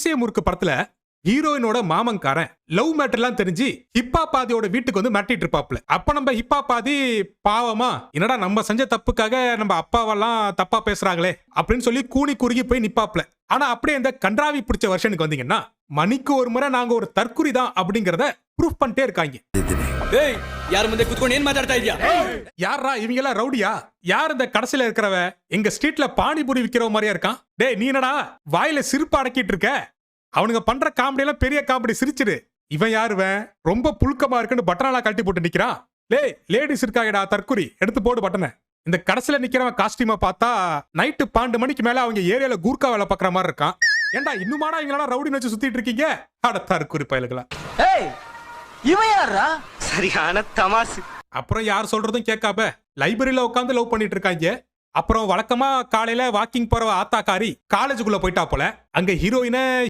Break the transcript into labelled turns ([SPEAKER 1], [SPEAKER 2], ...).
[SPEAKER 1] மீசைய முறுக்கு படத்துல ஹீரோயினோட மாமன்காரன் லவ் மேட்டர்லாம் தெரிஞ்சு ஹிப்பா பாதியோட வீட்டுக்கு வந்து மிரட்டிட்டு இருப்பாப்ல. அப்ப நம்ம ஹிப்பா பாதி பாவமா என்னடா நம்ம செஞ்ச தப்புக்காக நம்ம அப்பாவெல்லாம் தப்பா பேசுறாங்களே அப்படின்னு சொல்லி கூனி குறுகி போய் நிப்பாப்ல. ஆனா அப்படியே இந்த கன்றாவி பிடிச்ச வருஷனுக்கு வந்தீங்கன்னா மணிக்கு ஒரு முறை நாங்க ஒரு தற்குறி தான் அப்படிங்கறத ப்ரூஃப் பண்ணிட்டே இருக்காங்க. யாரா இவங்க எல்லாம் ரவுடியா? யார் இந்த கடைசியில இருக்கிறவ? எங்க ஸ்ட்ரீட்ல பானிபூரி விக்கிற மாதிரியா இருக்கான். டேய் நீ என்னடா வாயில சிரிப்பு அடக்கிட்டு இருக்க? அவனுங்க பண்ற காமெடி எல்லாம் பெரிய காமெடி, சிரிச்சிரு. இவன் யாருவன் ரொம்ப புழுக்கமா இருக்குன்னு பட்டனாலா கழட்டி போட்டு நிக்கிறான். லேடிஸ் இருக்காங்கடா தற்குறி, எடுத்து போடு பட்டனை. இந்த கடைசியில நிக்கிறவன் காஸ்டியூமா பார்த்தா நைட்டு 12 மணிக்கு மேல அவங்க ஏரியால கூர்க்கா வேலை பாக்குற மாதிரி இருக்கான். ஏண்டா இன்னுமாடா இவங்களா ரவுடி வச்சு சுத்திட்டு இருக்கீங்க? அட தற்குறி பயலுகளா.
[SPEAKER 2] சரியான தமாசு.
[SPEAKER 1] அப்புறம் யார் சொல்றதும் கேட்காம லைப்ரரியில உட்காந்து லவ் பண்ணிட்டு இருக்காங்க. அப்புறம் வழக்கமா காலையில வாக்கிங் போற ஆத்தாக்காரி காலேஜுக்குள்ள போயிட்டா போல. அங்க ஹீரோயினை